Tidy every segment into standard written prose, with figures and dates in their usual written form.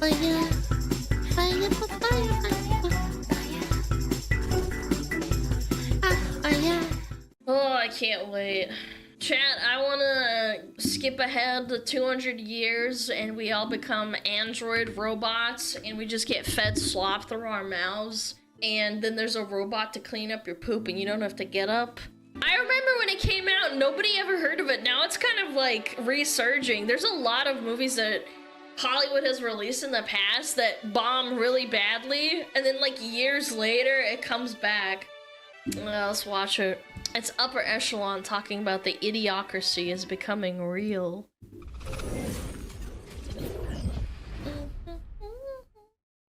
Fire, fire, fire. Oh, I can't wait. Chat, I wanna skip ahead to 200 years and we all become android robots and we just get fed slop through our mouths. And then there's a robot to clean up your poop and you don't have to get up. I remember when it came out, nobody ever heard of it. Now it's kind of like resurging. There's a lot of movies that Hollywood has released in the past that bomb really badly, and then like years later it comes back. Well, let's watch it. It's Upper Echelon talking about the Idiocracy is becoming real.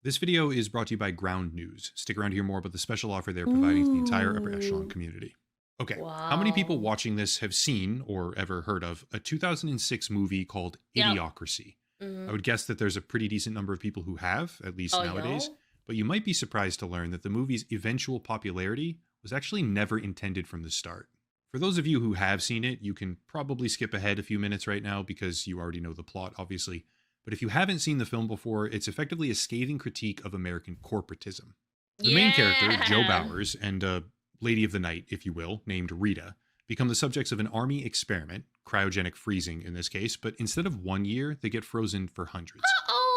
This video is brought to you by Ground News. Stick around to hear more about the special offer they're providing to the entire Upper Echelon community. Okay, How many people watching this have seen or ever heard of a 2006 movie called Idiocracy? I would guess that there's a pretty decent number of people who have, at least nowadays, but you might be surprised to learn that the movie's eventual popularity was actually never intended from the start. For those of you who have seen it, you can probably skip ahead a few minutes right now because you already know the plot, obviously. But if you haven't seen the film before, it's effectively a scathing critique of American corporatism. The main character, Joe Bowers, and a lady of the night, if you will, named Rita, become the subjects of an army experiment, cryogenic freezing in this case, but instead of 1 year, they get frozen for hundreds.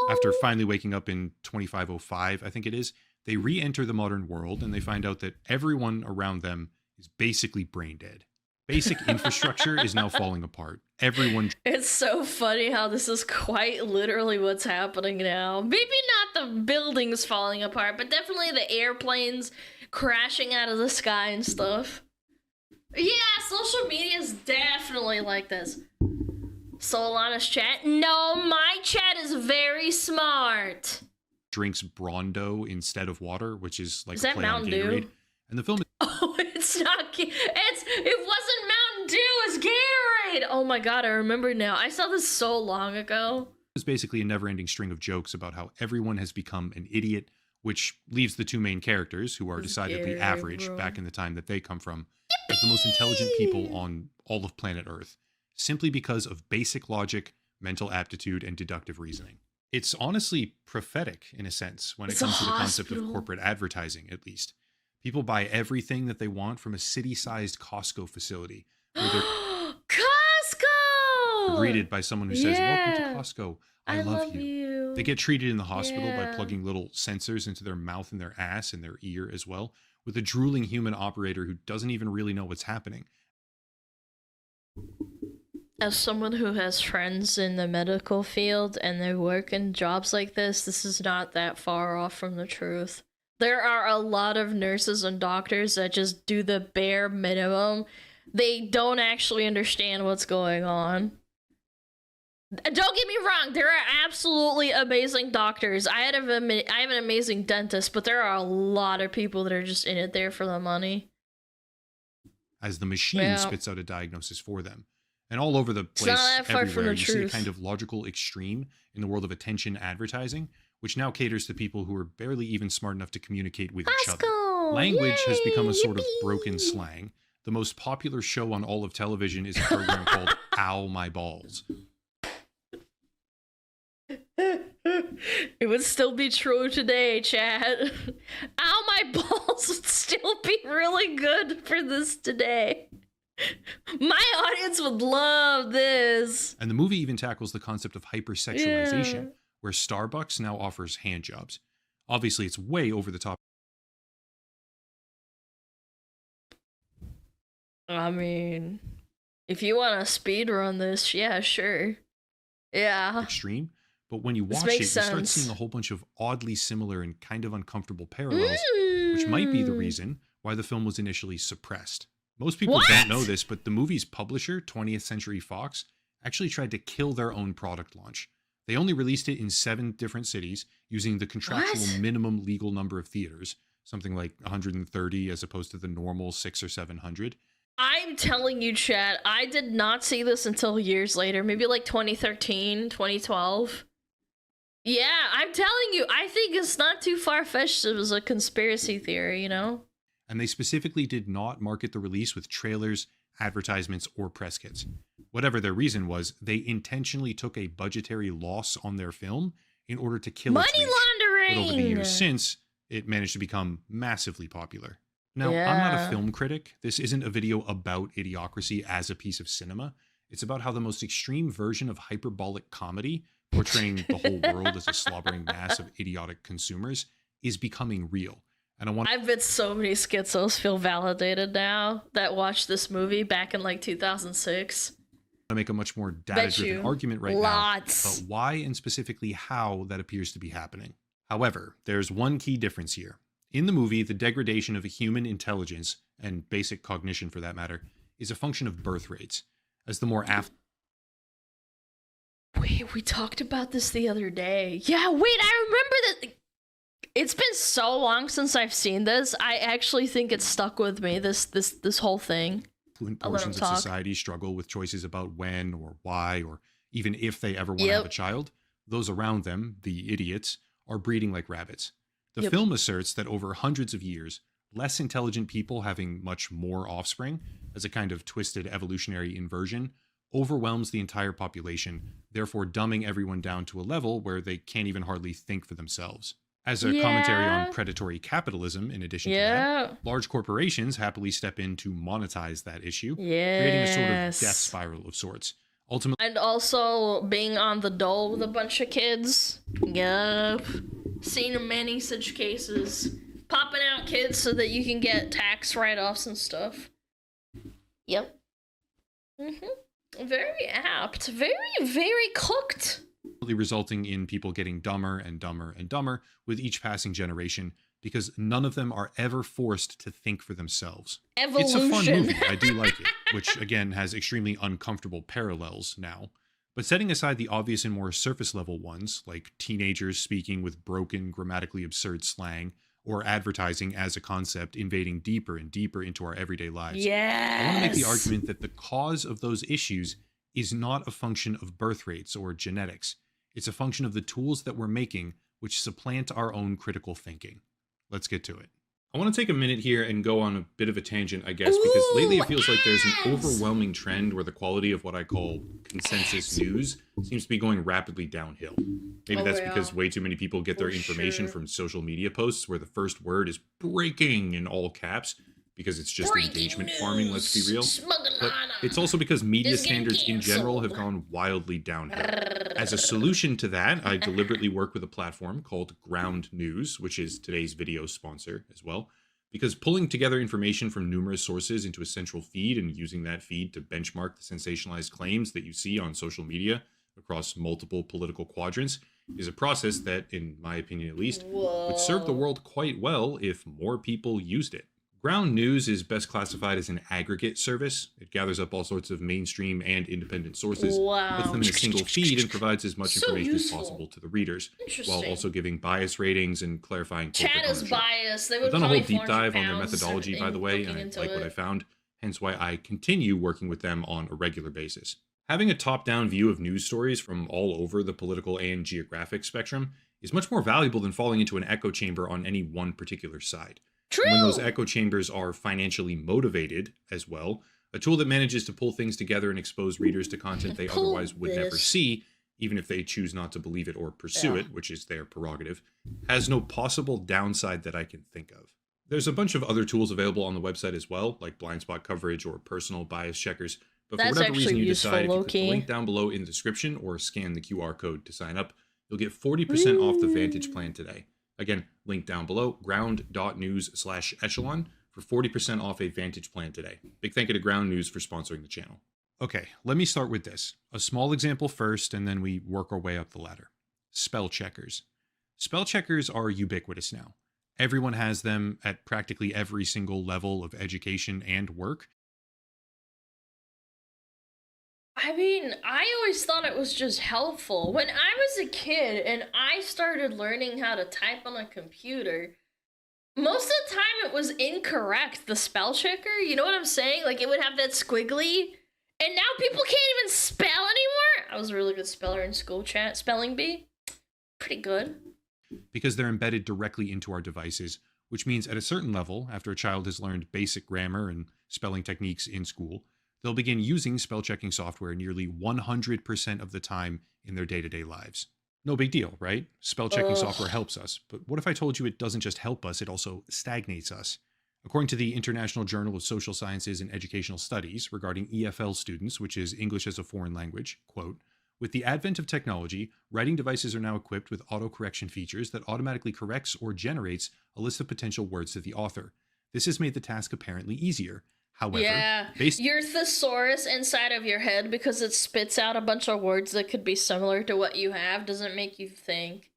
After finally waking up in 2505, I think it is, they re-enter the modern world and they find out that everyone around them is basically brain dead. Basic infrastructure is now falling apart. Everyone... It's so funny how this is quite literally what's happening now. Maybe not the buildings falling apart, but definitely the airplanes crashing out of the sky and stuff. Yeah, social media is definitely like this. Solana's chat? No, my chat is very smart. Drinks Brondo instead of water, which is like is a that play Mountain on Gatorade. Dew? And the film is... Oh, it's not... It wasn't Mountain Dew, it's Gatorade! Oh my god, I remember now. I saw this so long ago. It's basically a never-ending string of jokes about how everyone has become an idiot, which leaves the two main characters, who are decidedly average back in the time that they come from, as the most intelligent people on all of planet Earth, simply because of basic logic, mental aptitude, and deductive reasoning. It's honestly prophetic, in a sense, when it comes to the concept of corporate advertising, at least. People buy everything that they want from a city-sized Costco facility. Where they're greeted by someone who says, "Welcome to Costco. I love you." They get treated in the hospital by plugging little sensors into their mouth and their ass and their ear as well, with a drooling human operator who doesn't even really know what's happening. As someone who has friends in the medical field and they work in jobs like this is not that far off from the truth. There are a lot of nurses and doctors that just do the bare minimum. They don't actually understand what's going on. Don't get me wrong, there are absolutely amazing doctors. I have an amazing dentist, but there are a lot of people that are just in it there for the money. As the machine spits out a diagnosis for them. And all over the place, everywhere, you see a kind of logical extreme in the world of attention advertising, which now caters to people who are barely even smart enough to communicate with each other. Language has become a sort of broken slang. The most popular show on all of television is a program called Ow My Balls. It would still be true today, chat. Ow, my balls would still be really good for this today. My audience would love this. And the movie even tackles the concept of hypersexualization, where Starbucks now offers hand jobs. Obviously, it's way over the top. I mean, if you want to speed run this, yeah, sure. Yeah. Extreme. But when you watch it, you start seeing a whole bunch of oddly similar and kind of uncomfortable parallels, which might be the reason why the film was initially suppressed. Most people don't know this, but the movie's publisher, 20th Century Fox, actually tried to kill their own product launch. They only released it in 7 different cities using the contractual minimum legal number of theaters, something like 130 as opposed to the normal 600 or 700. I'm telling you, chat, I did not see this until years later, maybe like 2013, 2012. Yeah, I'm telling you, I think it's not too far-fetched as a conspiracy theory, you know? And they specifically did not market the release with trailers, advertisements, or press kits. Whatever their reason was, they intentionally took a budgetary loss on their film in order to kill Money its reach. But over the laundering! years since, it managed to become massively popular. Now, I'm not a film critic. This isn't a video about Idiocracy as a piece of cinema. It's about how the most extreme version of hyperbolic comedy, portraying the whole world as a slobbering mass of idiotic consumers, is becoming real. And I bet so many schizos feel validated now that watched this movie back in like 2006. To make a much more data-driven argument right now about why and specifically how that appears to be happening. However, there's one key difference here. In the movie, the degradation of human intelligence, and basic cognition for that matter, is a function of birth rates. As the more Wait, we talked about this the other day. Yeah, wait, I remember that. It's been so long since I've seen this. I actually think it stuck with me, this whole thing. Portions of society struggle with choices about when or why or even if they ever want to have a child. Those around them, the idiots, are breeding like rabbits. The film asserts that over hundreds of years, less intelligent people having much more offspring, as a kind of twisted evolutionary inversion, overwhelms the entire population, therefore dumbing everyone down to a level where they can't even hardly think for themselves. As a commentary on predatory capitalism, in addition to that, large corporations happily step in to monetize that issue, creating a sort of death spiral of sorts. Ultimately, and also being on the dole with a bunch of kids. Yup. Seen many such cases. Popping out kids so that you can get tax write-offs and stuff. Yep. Very apt. Very, very cooked. Resulting in people getting dumber and dumber and dumber with each passing generation because none of them are ever forced to think for themselves. Evolution. It's a fun movie. I do like it, which again has extremely uncomfortable parallels now. But setting aside the obvious and more surface level ones, like teenagers speaking with broken, grammatically absurd slang, or advertising as a concept invading deeper and deeper into our everyday lives, I want to make the argument that the cause of those issues is not a function of birth rates or genetics. It's a function of the tools that we're making, which supplant our own critical thinking. Let's get to it. I want to take a minute here and go on a bit of a tangent, I guess, because lately it feels like there's an overwhelming trend where the quality of what I call consensus news seems to be going rapidly downhill. Maybe that's because way too many people get their information from social media posts where the first word is breaking in all caps, because it's just engagement farming, let's be real. But it's also because media standards in general have gone wildly downhill. As a solution to that, I deliberately work with a platform called Ground News, which is today's video sponsor as well, because pulling together information from numerous sources into a central feed and using that feed to benchmark the sensationalized claims that you see on social media across multiple political quadrants is a process that, in my opinion at least, would serve the world quite well if more people used it. Ground News is best classified as an aggregate service. It gathers up all sorts of mainstream and independent sources, puts them in a single feed, and provides as much information as possible to the readers, while also giving bias ratings and clarifying corporate Chat is ownership. biased. I've done a whole deep dive on their methodology, by the way, and I like what I found, hence why I continue working with them on a regular basis. Having a top-down view of news stories from all over the political and geographic spectrum is much more valuable than falling into an echo chamber on any one particular side. True. And when those echo chambers are financially motivated as well, a tool that manages to pull things together and expose readers to content they otherwise would never see, even if they choose not to believe it or pursue it, which is their prerogative, has no possible downside that I can think of. There's a bunch of other tools available on the website as well, like blind spot coverage or personal bias checkers. But for whatever reason you decide, if you click the link down below in the description or scan the QR code to sign up, you'll get 40% off the Vantage plan today. Again, link down below, ground.news/echelon for 40% off a Vantage plan today. Big thank you to Ground News for sponsoring the channel. Okay, let me start with this. A small example first, and then we work our way up the ladder. Spell checkers. Spell checkers are ubiquitous now. Everyone has them at practically every single level of education and work. I mean, I always thought it was just helpful. When I was a kid and I started learning how to type on a computer, most of the time it was incorrect, the spell checker. You know what I'm saying? Like, it would have that squiggly. And now people can't even spell anymore. I was a really good speller in school, chat. Spelling bee. Pretty good. Because they're embedded directly into our devices, which means at a certain level, after a child has learned basic grammar and spelling techniques in school, they'll begin using spell checking software nearly 100% of the time in their day-to-day lives. No big deal, right? Spell checking software Ugh. helps us. But what if I told you it doesn't just help us, it also stagnates us? According to the International Journal of Social Sciences and Educational Studies regarding EFL students, which is English as a foreign language, quote, with the advent of technology, writing devices are now equipped with autocorrection features that automatically corrects or generates a list of potential words to the author. This has made the task apparently easier. However, Yeah, based your thesaurus inside of your head, because it spits out a bunch of words that could be similar to what you have, doesn't make you think.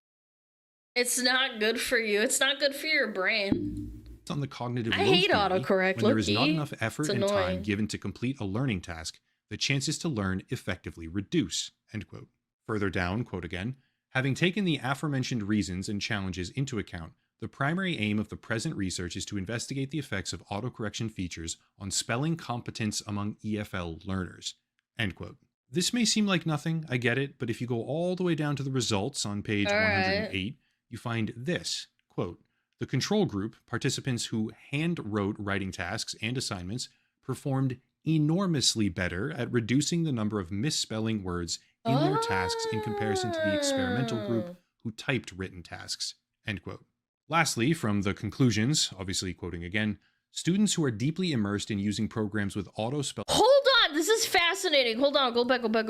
It's not good for you. It's not good for your brain. on the cognitive I load hate theory, autocorrect, when there is not low-key. enough effort It's and time annoying. given to complete a learning task, the chances to learn effectively reduce. End quote. Further down, quote again, having taken the aforementioned reasons and challenges into account, the primary aim of the present research is to investigate the effects of autocorrection features on spelling competence among EFL learners. End quote. This may seem like nothing, I get it, but if you go all the way down to the results on page All right. 108, you find this, quote, the control group, participants who hand wrote writing tasks and assignments, performed enormously better at reducing the number of misspelling words in their tasks in comparison to the experimental group who typed written tasks. End quote. Lastly, from the conclusions, obviously quoting again, students who are deeply immersed in using programs with auto spell. Hold on, this is fascinating. Hold on, go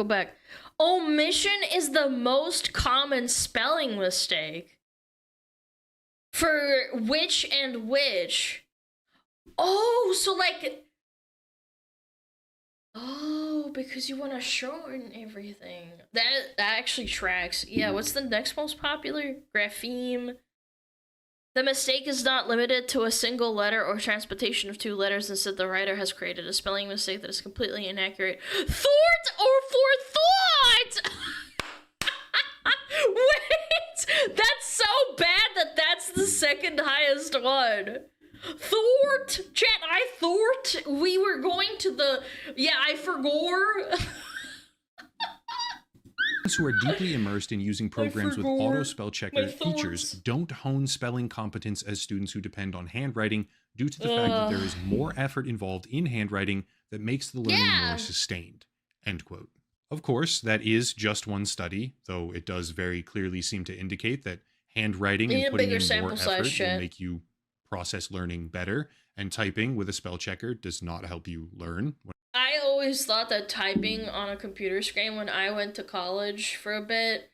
back. Omission is the most common spelling mistake. For which and which? Oh, so like... Oh, because you want to shorten everything. That actually tracks. Yeah, what's the next most popular? Grapheme. The mistake is not limited to a single letter or transposition of two letters. Instead, the writer has created a spelling mistake that is completely inaccurate. Thought or for thought! Wait! That's so bad that that's the second highest one. Thought! Chat, I thought we were going to the... Yeah, I forgot. Who are deeply immersed in using programs with auto spell checker features thoughts. don't hone spelling competence as students who depend on handwriting due to the fact that there is more effort involved in handwriting that makes the learning more sustained. End quote. Of course, that is just one study, though it does very clearly seem to indicate that handwriting and putting in more effort will make you process learning better, and typing with a spell checker does not help you learn. I always thought that typing on a computer screen when I went to college for a bit,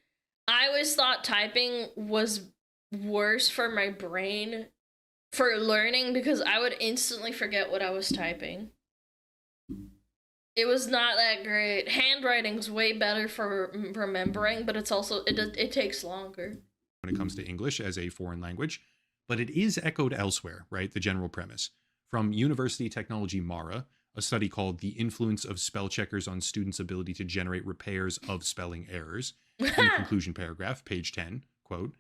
I always thought typing was worse for my brain for learning because I would instantly forget what I was typing. It was not that great. Handwriting's way better for remembering, but it's also, it takes longer. When it comes to English as a foreign language, but it is echoed elsewhere, right? The general premise. From University Technology Mara, a study called The Influence of Spell Checkers on Students' Ability to Generate Repairs of Spelling Errors. In the conclusion paragraph, page 10, quote,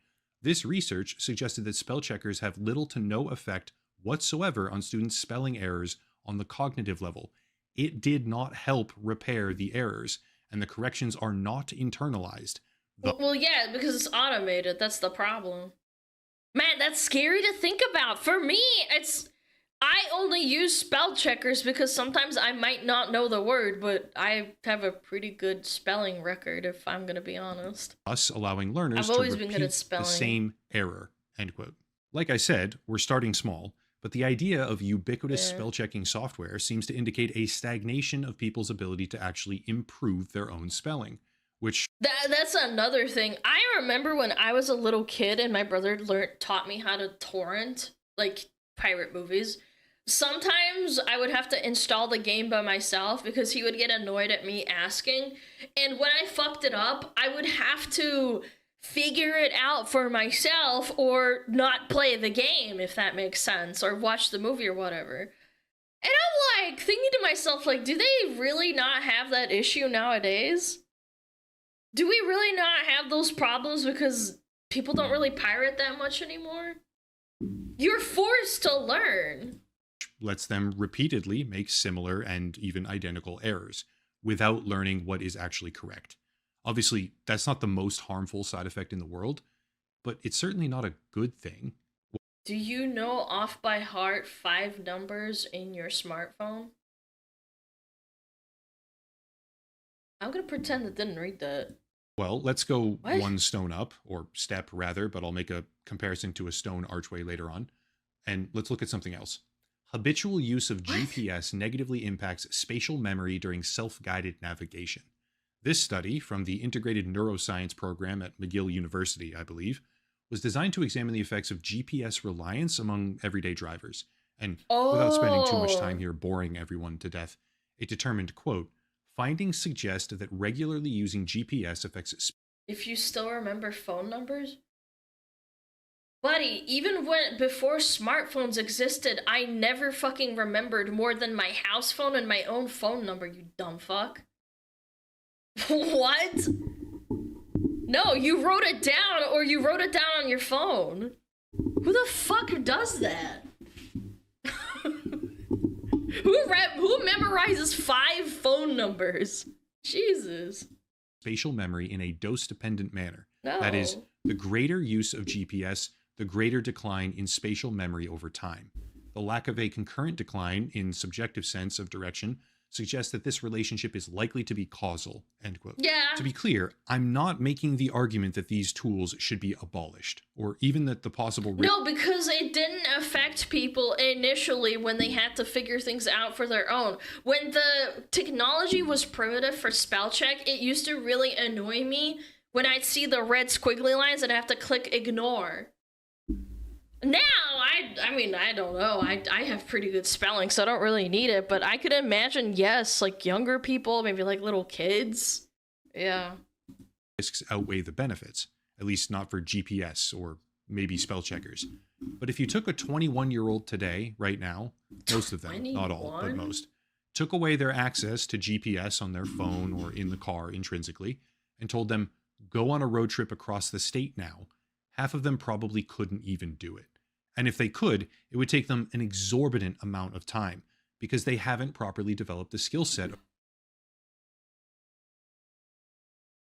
this research suggested that spell checkers have little to no effect whatsoever on students' spelling errors on the cognitive level. It did not help repair the errors, and the corrections are not internalized. Well, yeah, because it's automated. That's the problem. Man, that's scary to think about. For me, I only use spell checkers because sometimes I might not know the word, but I have a pretty good spelling record, if I'm going to be honest. Us allowing learners to repeat the same error, end quote. Like I said, we're starting small, but the idea of ubiquitous spell checking software seems to indicate a stagnation of people's ability to actually improve their own spelling, which... That's another thing. I remember when I was a little kid and my brother taught me how to torrent, like, pirate movies. Sometimes I would have to install the game by myself because he would get annoyed at me asking. And when I fucked it up, I would have to figure it out for myself or not play the game, if that makes sense, or watch the movie or whatever. And I'm like thinking to myself, like, do they really not have that issue nowadays? Do we really not have those problems because people don't really pirate that much anymore? You're forced to learn. Lets them repeatedly make similar and even identical errors without learning what is actually correct. Obviously, that's not the most harmful side effect in the world, but it's certainly not a good thing. Do you know off by heart 5 numbers in your smartphone? I'm gonna pretend I didn't read that. Well, let's go What? one stone up, or step rather, but I'll make a comparison to a stone archway later on. And let's look at something else. Habitual use of GPS negatively impacts spatial memory during self-guided navigation. This study, from the Integrated Neuroscience Program at McGill University, I believe, was designed to examine the effects of GPS reliance among everyday drivers. And without spending too much time here boring everyone to death, it determined, quote, findings suggest that regularly using GPS affects... If you still remember phone numbers? Buddy, even before smartphones existed, I never fucking remembered more than my house phone and my own phone number, you dumb fuck. What? No, you wrote it down, or you wrote it down on your phone. Who the fuck does that? Who memorizes 5 phone numbers? Jesus. Spatial memory in a dose-dependent manner. No. That is, the greater use of GPS, the greater decline in spatial memory over time. The lack of a concurrent decline in subjective sense of direction suggests that this relationship is likely to be causal, end quote. Yeah. To be clear, I'm not making the argument that these tools should be abolished, or even that the possible... No, because it didn't affect people initially when they had to figure things out for their own. When the technology was primitive for spell check, it used to really annoy me when I'd see the red squiggly lines and I have to click ignore. Now, I mean, I don't know. I have pretty good spelling, so I don't really need it. But I could imagine, yes, like younger people, maybe like little kids. Yeah. Risks outweigh the benefits, at least not for GPS or maybe spell checkers. But if you took a 21-year-old today, right now, most of them, 21? Not all, but most, took away their access to GPS on their phone or in the car intrinsically, and told them, go on a road trip across the state now, half of them probably couldn't even do it. And if they could, it would take them an exorbitant amount of time because they haven't properly developed the skill set.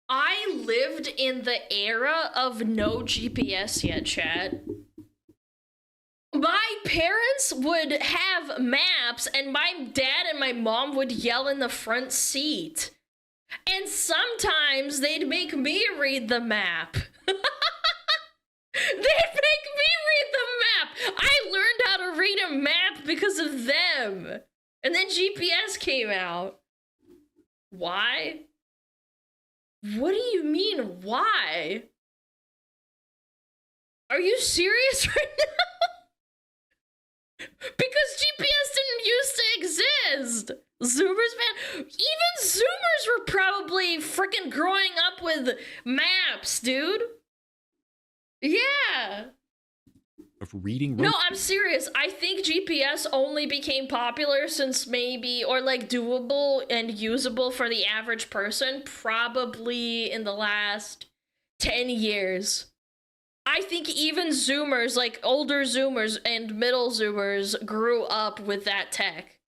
I lived in the era of no GPS yet, chat. My parents would have maps and my dad and my mom would yell in the front seat. And sometimes they'd make me read the map. They'd make me read the map. I learned how to read a map because of them. And then GPS came out. Why? What do you mean, why? Are you serious right now? Because GPS didn't used to exist. Zoomers, man. Even Zoomers were probably freaking growing up with maps, dude. Yeah. Of reading. No, I'm serious. I think GPS only became popular since maybe, or like doable and usable for the average person, probably in the last 10 years. I think even Zoomers, like older Zoomers and middle Zoomers, grew up with that tech.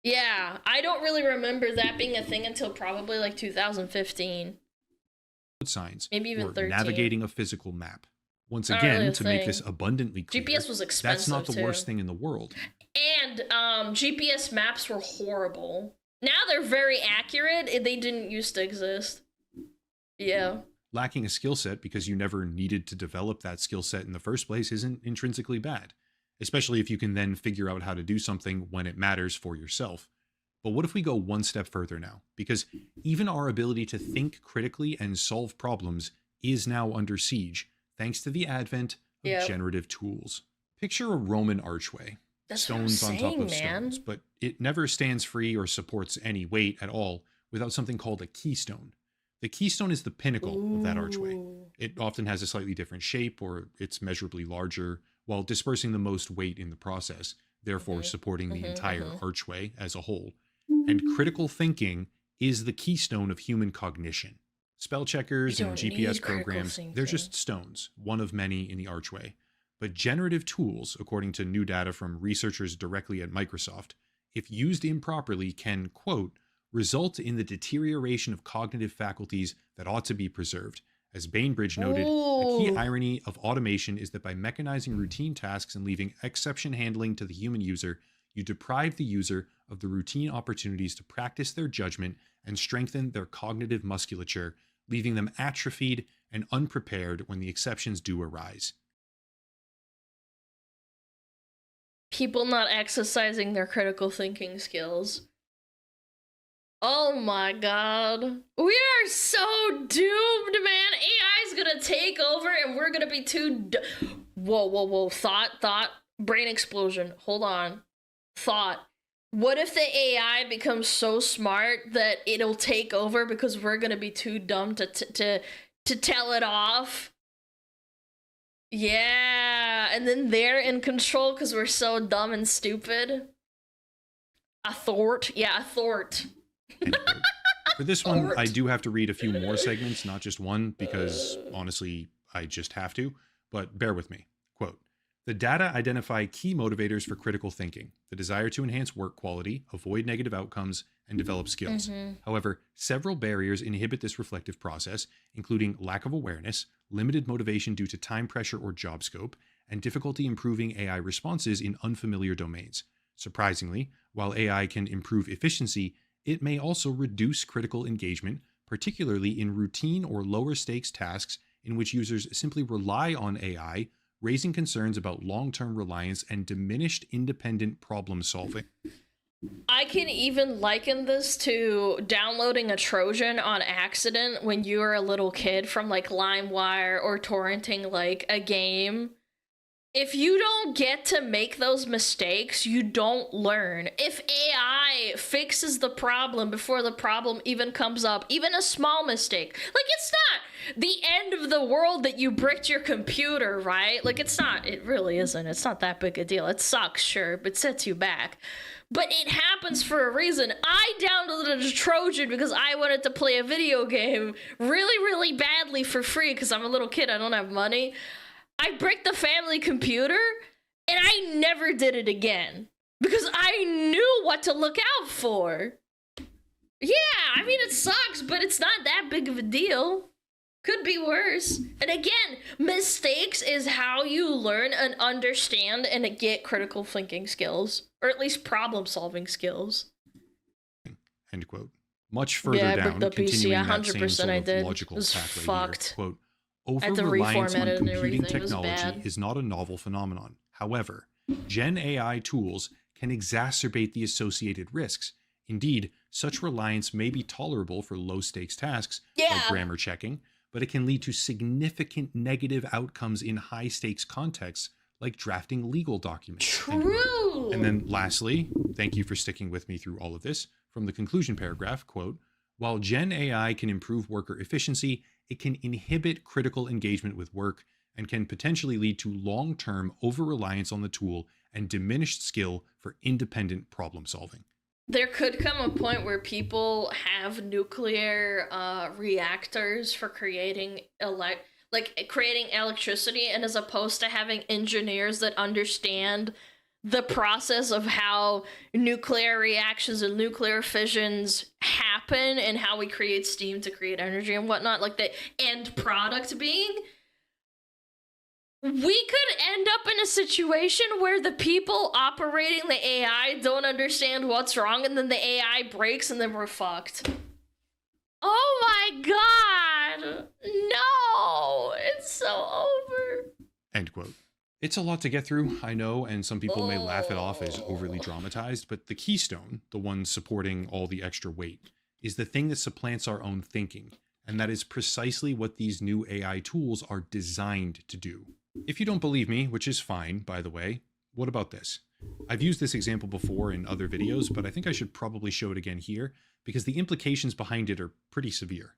Yeah, I don't really remember that being a thing until probably like 2015. Signs, maybe even or 13. Navigating a physical map. Once Not again, really to make this abundantly clear, GPS was expensive. That's not the too. worst thing in the world. And GPS maps were horrible. Now they're very accurate. They didn't used to exist. Yeah. Lacking a skill set because you never needed to develop that skill set in the first place isn't intrinsically bad, especially if you can then figure out how to do something when it matters for yourself. But what if we go one step further now? Because even our ability to think critically and solve problems is now under siege, thanks to the advent of generative tools. Picture a Roman archway. That's stones what I'm saying, on top of man. stones, but it never stands free or supports any weight at all without something called a keystone. The keystone is the pinnacle of that archway. It often has a slightly different shape, or it's measurably larger, while dispersing the most weight in the process, therefore supporting the entire archway as a whole. And critical thinking is the keystone of human cognition. Spell checkers and GPS programs, they're just stones, one of many in the archway. But generative tools, according to new data from researchers directly at Microsoft, if used improperly can, quote, result in the deterioration of cognitive faculties that ought to be preserved. As Bainbridge noted, a key irony of automation is that by mechanizing routine tasks and leaving exception handling to the human user, you deprive the user of the routine opportunities to practice their judgment and strengthen their cognitive musculature, leaving them atrophied and unprepared when the exceptions do arise. People not exercising their critical thinking skills. Oh my god. We are so doomed, man. AI is gonna take over and we're gonna be too whoa. Thought. Brain explosion. Hold on. Thought. What if the AI becomes so smart that it'll take over because we're gonna be too dumb to tell it off? Yeah, and then they're in control because we're so dumb and stupid. A thort. Yeah, a thort. For this one, I do have to read a few more segments, not just one, because honestly, I just have to, but bear with me. Quote, the data identify key motivators for critical thinking, the desire to enhance work quality, avoid negative outcomes, and develop skills. However, several barriers inhibit this reflective process, including lack of awareness, limited motivation due to time pressure or job scope, and difficulty improving AI responses in unfamiliar domains. Surprisingly, while AI can improve efficiency, it may also reduce critical engagement, particularly in routine or lower stakes tasks in which users simply rely on AI, raising concerns about long-term reliance and diminished independent problem solving. I can even liken this to downloading a Trojan on accident when you were a little kid from like LimeWire or torrenting like a game. If you don't get to make those mistakes, you don't learn. If AI fixes the problem before the problem even comes up, even a small mistake, like it's not the end of the world that you bricked your computer, right? Like it's not, it really isn't. It's not that big a deal. It sucks, sure, but sets you back. But it happens for a reason. I downloaded a Trojan because I wanted to play a video game really, really badly for free because I'm a little kid, I don't have money. I bricked the family computer, and I never did it again. Because I knew what to look out for. Yeah, I mean, it sucks, but it's not that big of a deal. Could be worse. And again, mistakes is how you learn and understand and get critical thinking skills. Or at least problem-solving skills. End quote. Much further down, continuing that same sort of logical pathway here, quote, over-reliance on computing technology is not a novel phenomenon. However, Gen AI tools can exacerbate the associated risks. Indeed, such reliance may be tolerable for low-stakes tasks, like grammar checking, but it can lead to significant negative outcomes in high-stakes contexts, like drafting legal documents. True! And then lastly, thank you for sticking with me through all of this, from the conclusion paragraph, quote, while Gen AI can improve worker efficiency, it can inhibit critical engagement with work and can potentially lead to long-term over-reliance on the tool and diminished skill for independent problem solving. There could come a point where people have nuclear reactors for creating creating electricity, and as opposed to having engineers that understand the process of how nuclear reactions and nuclear fissions happen and how we create steam to create energy and whatnot, like the end product being, we could end up in a situation where the people operating the AI don't understand what's wrong, and then the AI breaks and then we're fucked. Oh my god! No! It's so over. End quote. It's a lot to get through, I know, and some people may laugh it off as overly dramatized, but the keystone, the one supporting all the extra weight, is the thing that supplants our own thinking, and that is precisely what these new AI tools are designed to do. If you don't believe me, which is fine, by the way, what about this? I've used this example before in other videos, but I think I should probably show it again here, because the implications behind it are pretty severe.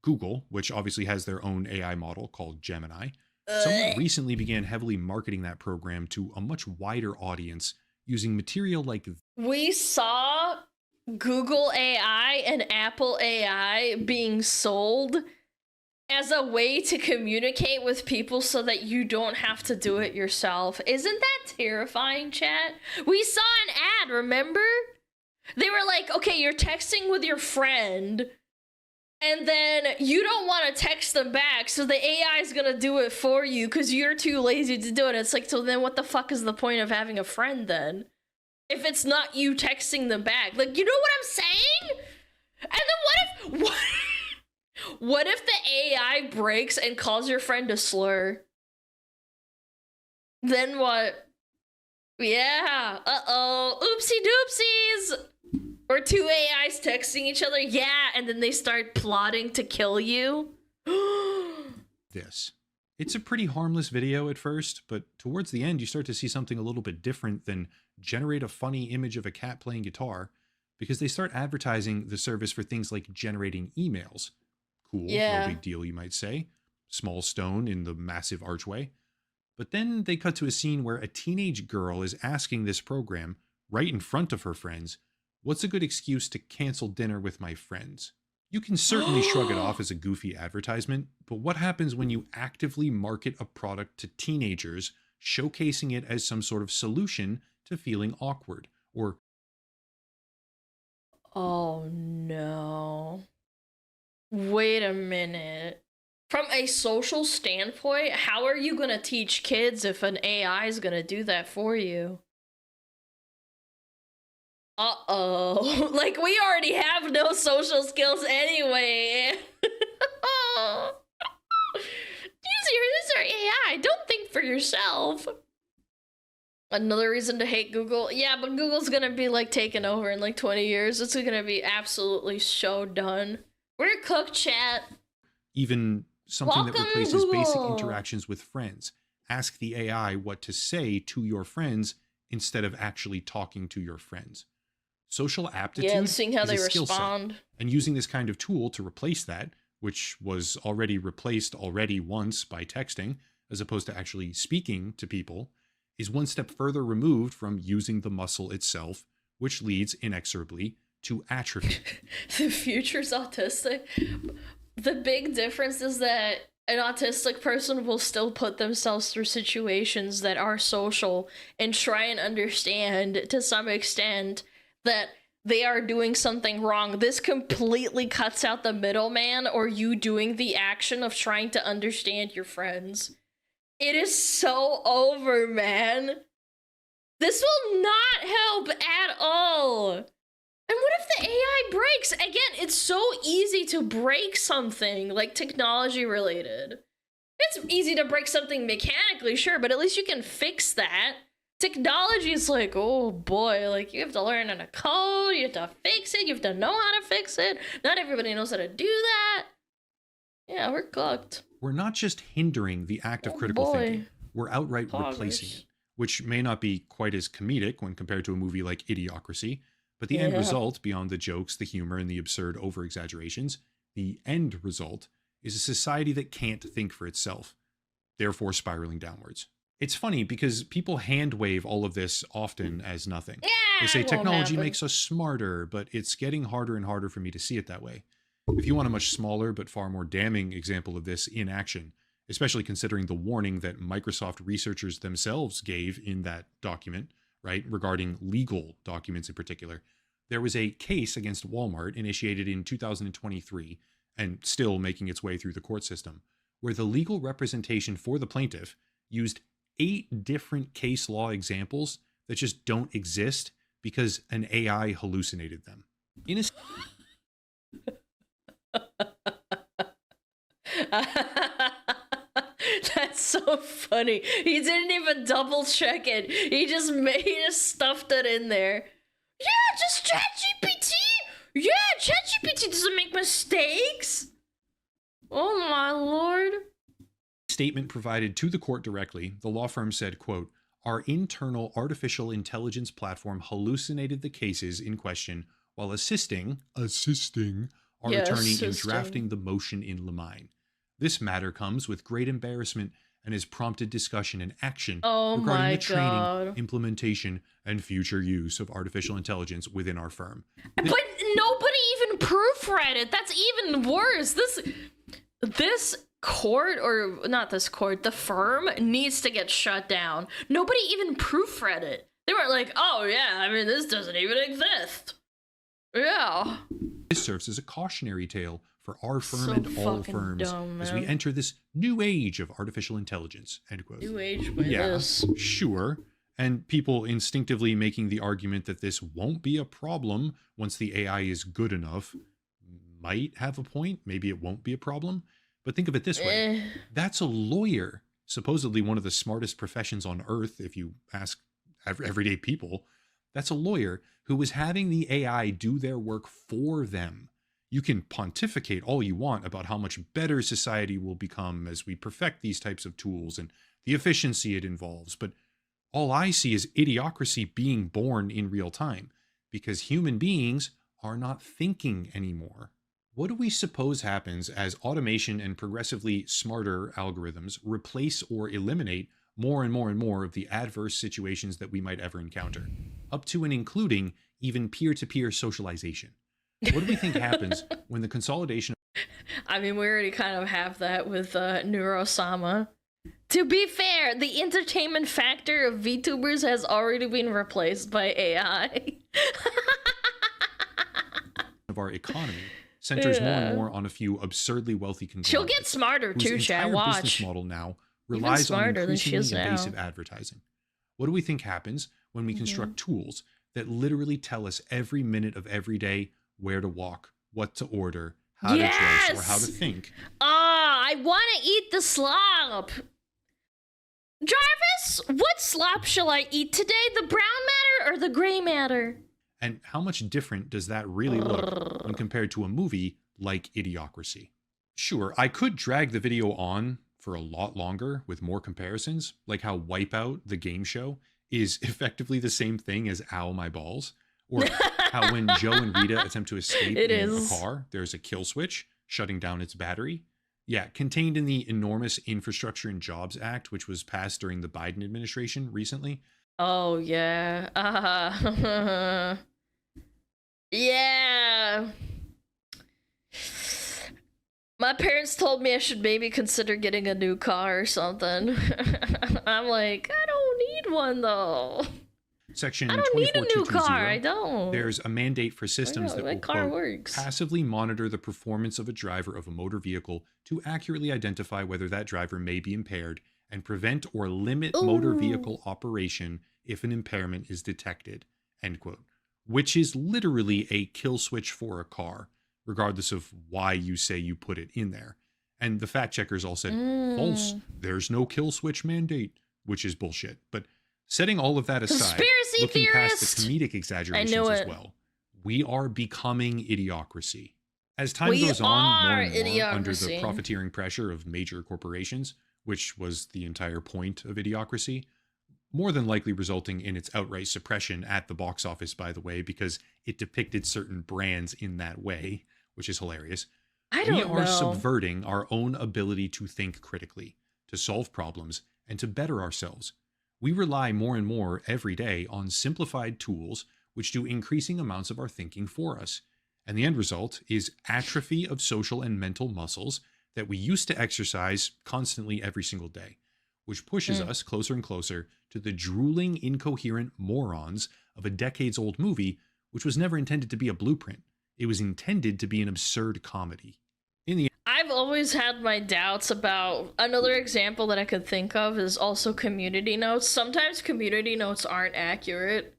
Google, which obviously has their own AI model called Gemini, somewhat recently began heavily marketing that program to a much wider audience using material like... We saw Google AI and Apple AI being sold as a way to communicate with people so that you don't have to do it yourself. Isn't that terrifying, chat? We saw an ad, remember? They were like, okay, you're texting with your friend, and then you don't want to text them back, so the AI is gonna do it for you because you're too lazy to do it. It's like, so then what the fuck is the point of having a friend then? If it's not you texting them back. Like, you know what I'm saying? And then What if the AI breaks and calls your friend a slur? Then what? Yeah. Uh-oh. Oopsie doopsies. Or two AIs texting each other. Yeah. And then they start plotting to kill you. This. It's a pretty harmless video at first, but towards the end, you start to see something a little bit different than generate a funny image of a cat playing guitar, because they start advertising the service for things like generating emails. Cool, Yeah. no big deal, you might say. Small stone in the massive archway. But then they cut to a scene where a teenage girl is asking this program, right in front of her friends, what's a good excuse to cancel dinner with my friends? You can certainly shrug it off as a goofy advertisement, but what happens when you actively market a product to teenagers, showcasing it as some sort of solution to feeling awkward? Or, Oh no. Wait a minute. From a social standpoint, how are you gonna teach kids if an AI is gonna do that for you? Uh-oh. Like, we already have no social skills anyway. These are AI. Don't think for yourself. Another reason to hate Google. Yeah, but Google's gonna be like taken over in like 20 years. It's gonna be absolutely so done. We're cooked, chat. even something that Welcome, replaces basic Google. interactions with friends. Ask the AI what to say to your friends instead of actually talking to your friends. Social aptitude Yeah, and seeing how is they a skill set, respond. and using this kind of tool to replace that, which was already replaced once by texting, as opposed to actually speaking to people, is one step further removed from using the muscle itself, which leads inexorably to atrophy. The future's autistic. The big difference is that an autistic person will still put themselves through situations that are social and try and understand to some extent that they are doing something wrong. This completely cuts out the middleman or you doing the action of trying to understand your friends. It is so over, man. This will not help at all. And what if the AI breaks? Again, it's so easy to break something, like technology related. It's easy to break something mechanically, sure, but at least you can fix that. Technology is like, oh boy, like you have to learn how to code, you have to fix it, you have to know how to fix it. Not everybody knows how to do that. Yeah, we're cooked. We're not just hindering the act of critical thinking, we're outright replacing it, which may not be quite as comedic when compared to a movie like Idiocracy, but the end result, beyond the jokes, the humor, and the absurd over-exaggerations, the end result is a society that can't think for itself, therefore spiraling downwards. It's funny because people hand-wave all of this often as nothing. Yeah, they say it won't technology happen. makes us smarter, but it's getting harder and harder for me to see it that way. If you want a much smaller but far more damning example of this in action, especially considering the warning that Microsoft researchers themselves gave in that document, right, regarding legal documents in particular, there was a case against Walmart initiated in 2023 and still making its way through the court system, where the legal representation for the plaintiff used 8 different case law examples that just don't exist because an AI hallucinated them. In a That's so funny. He didn't even double check it. He just stuffed it in there. Yeah, just ChatGPT. Yeah, ChatGPT doesn't make mistakes. Oh my lord. statement provided to the court directly, the law firm said, quote, "Our internal artificial intelligence platform hallucinated the cases in question while assisting our attorney in drafting the motion in Lemine. This matter comes with great embarrassment and has prompted discussion and action regarding the training, implementation, and future use of artificial intelligence within our firm." But nobody even proofread it. That's even worse. This court, or not this court, the firm needs to get shut down. Nobody even proofread it. They weren't like, oh yeah, I mean, this doesn't even exist. Yeah. This serves as a cautionary tale for our firm and all firms as we enter this new age of artificial intelligence, end quote. New age by this. Sure. And people instinctively making the argument that this won't be a problem once the AI is good enough, might have a point. Maybe it won't be a problem. But think of it this way. That's a lawyer, supposedly one of the smartest professions on earth, if you ask everyday people. That's a lawyer who was having the AI do their work for them. You can pontificate all you want about how much better society will become as we perfect these types of tools and the efficiency it involves. But all I see is idiocracy being born in real time because human beings are not thinking anymore. What do we suppose happens as automation and progressively smarter algorithms replace or eliminate more and more and more of the adverse situations that we might ever encounter, up to and including even peer-to-peer socialization? What do we think happens when the consolidation... I mean, we already kind of have that with Neurosama. To be fair, the entertainment factor of VTubers has already been replaced by AI. of our economy centers more and more on a few absurdly wealthy conglomerates. She'll get smarter too, Chad. Watch. Whose business model now relies on increasingly invasive advertising. What do we think happens when we construct tools that literally tell us every minute of every day where to walk, what to order, how to dress, or how to think? I want to eat the slop. Jarvis, what slop shall I eat today? The brown matter or the gray matter? And how much different does that really look when compared to a movie like Idiocracy? Sure, I could drag the video on for a lot longer with more comparisons, like how Wipeout, the game show, is effectively the same thing as Ow My Balls, or how when Joe and Rita attempt to escape in a car, there's a kill switch shutting down its battery. Yeah, contained in the enormous Infrastructure and Jobs Act, which was passed during the Biden administration recently. Oh, yeah. Yeah. My parents told me I should maybe consider getting a new car or something. I'm like, I don't need one though. Section I don't need a new car. I don't. There's a mandate for systems that will, quote, passively monitor the performance of a driver of a motor vehicle to accurately identify whether that driver may be impaired and prevent or limit motor vehicle operation if an impairment is detected, end quote. Which is literally a kill switch for a car, regardless of why you say you put it in there. And the fact checkers all said, false, there's no kill switch mandate, which is bullshit. But setting all of that aside, looking past the comedic exaggerations as well, we are becoming Idiocracy. As time goes on, more and more under the profiteering pressure of major corporations, which was the entire point of Idiocracy, more than likely resulting in its outright suppression at the box office, by the way, because it depicted certain brands in that way, which is hilarious. We are subverting our own ability to think critically, to solve problems, and to better ourselves. We rely more and more every day on simplified tools which do increasing amounts of our thinking for us. And the end result is atrophy of social and mental muscles that we used to exercise constantly every single day, which pushes us closer and closer to the drooling, incoherent morons of a decades-old movie, which was never intended to be a blueprint. It was intended to be an absurd comedy. I've always had my doubts about... Another example that I could think of is also community notes. Sometimes community notes aren't accurate,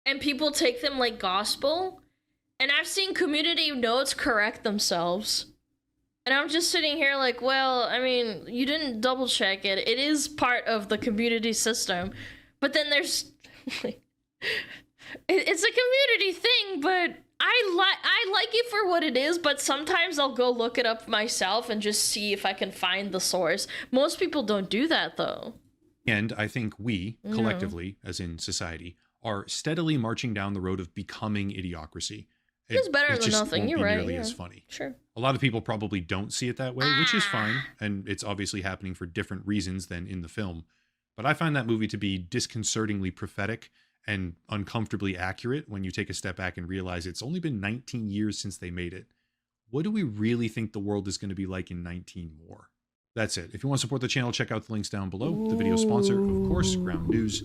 and people take them like gospel. And I've seen community notes correct themselves. And I'm just sitting here like, well, I mean, you didn't double check it. It is part of the community system. But then there's... it's a community thing, but I like it for what it is, but sometimes I'll go look it up myself and just see if I can find the source. Most people don't do that, though. And I think we, collectively, as in society, are steadily marching down the road of becoming Idiocracy. It's better than nothing. You're right. Nearly as funny. Sure. A lot of people probably don't see it that way, which is fine, and it's obviously happening for different reasons than in the film. But I find that movie to be disconcertingly prophetic and uncomfortably accurate when you take a step back and realize it's only been 19 years since they made it. What do we really think the world is going to be like in 19 more? That's it. If you want to support the channel, check out the links down below. The video sponsor, of course, Ground News.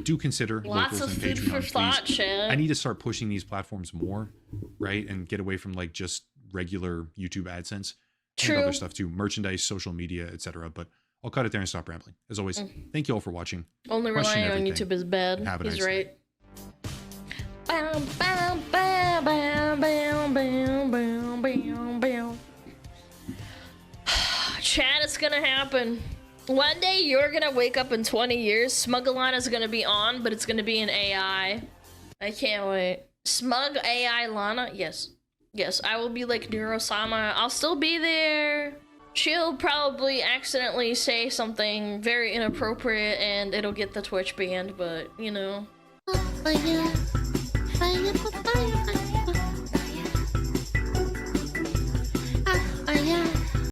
Do consider lots locals of and food for Patreon, thought, please. Chad. I need to start pushing these platforms more, right? And get away from like just regular YouTube AdSense. True. And other stuff too, merchandise, social media, etc. But I'll cut it there and stop rambling. As always, thank you all for watching. Only relying on YouTube is bad. Have a He's nice right. day. Bam, bam, bam, bam, bam, bam, bam, bam. Chat, it's gonna happen. One day you're gonna wake up in 20 years, Smug-a-Lot is gonna be on, but it's gonna be an AI. I can't wait. Smug AI Lana? Yes. Yes, I will be like Neurosama. I'll still be there. She'll probably accidentally say something very inappropriate and it'll get the Twitch banned, but, you know. Fire, fire, fire, fire.